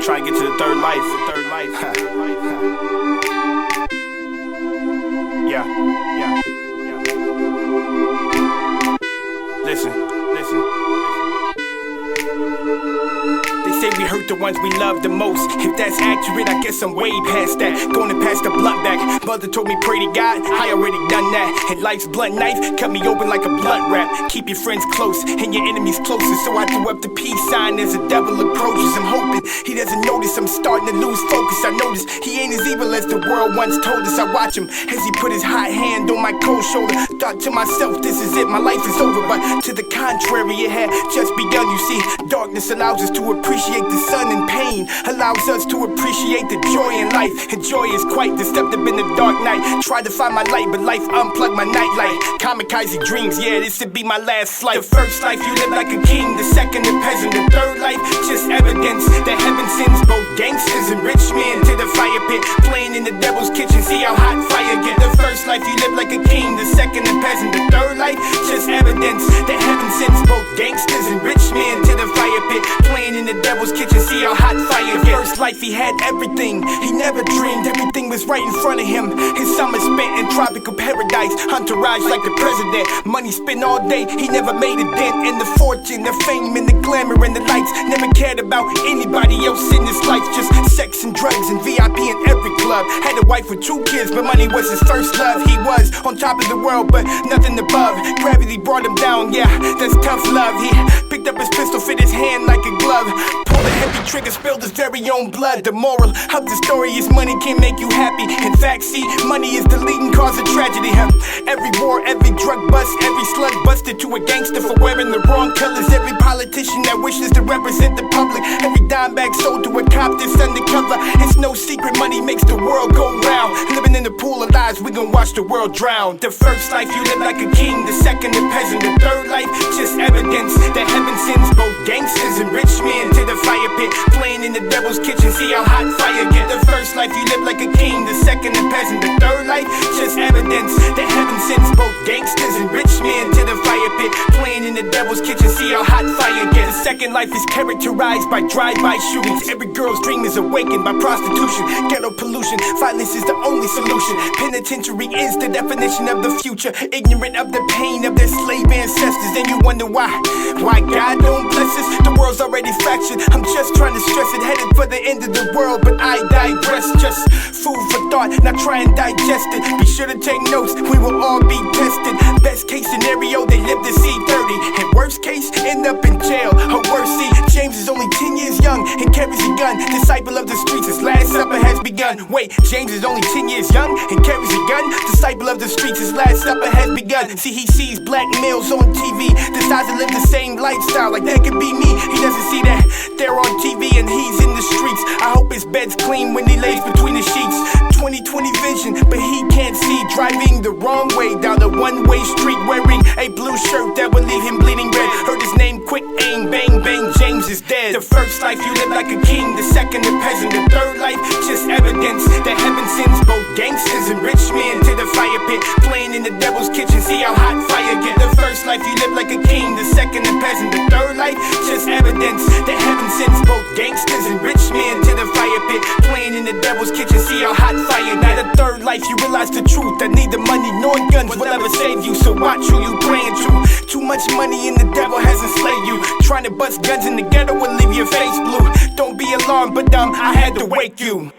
Try to get to the third life. Yeah. Listen. They say we hurt the ones we love the most. If that's accurate, I guess I'm way past that. Going to pass the blunt back. Mother told me pray to God, I already done that. And life's blunt knife cut me open like a blunt wrap. Keep your friends close and your enemies closer. So I threw up the peace sign as the devil approaches. I'm hoping he doesn't notice I'm starting to lose focus. I notice he ain't as evil as the world once told us. I watch him as he put his hot hand on my cold shoulder. Thought to myself, this is it, my life is over. But to the contrary, it had just begun. You see, darkness allows us to appreciate the sun, and pain allows us to appreciate the joy in life. And joy is quite deceptive in the dark night. Tried to find my light, but life unplugged my nightlight. Kamikaze dreams, yeah, this would be my last flight. The first life you live like a king, the second a peasant, the third life just evidence that heaven sends both gangsters and rich men to the fire pit, playing in the devil's kitchen. See how hot fire get. The first life you live like a king, the second a peasant, the third life just evidence that heaven sends both gangsters and rich men to the fire pit, playing in the devil's kitchen. See how hot fire get. First life he had everything, he never dreamed everything was right in front of him. His summer spent in tropical paradise, entourage like the president. Money spent all day, he never made a dent. In the fortune, the fame, and the glamour, and the lights. Never cared about anybody else in his life. Just sex and drugs and VIP in every club. Had a wife with 2 kids, but money was his first love. He was on top of the world, but nothing above. Gravity brought him down, yeah, that's tough love. He picked up his pistol, fit his hand like a glove. Pulled a heavy trigger, spilled his very own blood. The moral of the story is money can make you happy. In fact, see, money is the leading cause of tragedy. Every war, every drug bust, every slug busted to a gangster for wearing the wrong colors. Every politician that wishes to represent the public. Every dime bag sold to a cop that's undercover. It's no secret money makes the world go round. Living in the pool of lies, we gon' watch the world drown. The first life you live like a king, the second a peasant, the third life just evidence that heaven sends both gangsters and rich men to the fire pit, playing in the devil's kitchen. See how hot fire get. The first life you live like a king, the second a peasant, the third life just evidence that heaven sends both gangsters and rich men to the fire pit, playing in the devil's kitchen. See how hot fire get. The second life is characterized by drive-by shootings. Every girl's dream is awakened by prostitution, ghetto pollution. Violence is the only solution. Penitentiary is the definition of the future. Ignorant of the pain of their slave ancestors. Then you wonder why God don't bless us. The world's already fractured. I'm just trying to stress it, headed for the end of the world, but I digress. Just food for thought, now try and digest it. Be sure to take notes, we will all be tested. Best case scenario, they live to see 30. And worst case, end up in jail. Or worse, see, James is only 10 years young and carries a gun. Disciple of the streets, his last supper has begun. Wait, James is only 10 years young and carries a gun. Disciple of the streets, his last supper has begun. See, he sees black males on TV, decides to live the same lifestyle, like that could be me. He doesn't see that they're on TV and he's in the streets. I hope his bed's clean when he lays between the sheets. 20/20 vision, but he can't see. Driving the wrong way down the one-way street, wearing a blue shirt that will leave him bleeding red. Heard his name, quick aim, bang bang, James is dead. The first life you live like a king, the second a peasant, the third life just evidence that heaven sends both gangsters and rich men to the fire pit, playing in the devil's kitchen. See how hot fire get. The first life you live like a king, the second a peasant, the third life just evidence that heaven sends both gangsters and rich men to the fire pit, playing in the devil's kitchen. See how hot fire. Now the third life you realize the truth, that neither money nor guns will ever save you. So watch who you praying to. Too much money and the devil has enslaved you. Trying to bust guns in the ghetto will leave your face blue. Don't be alarmed, but I had to wake you.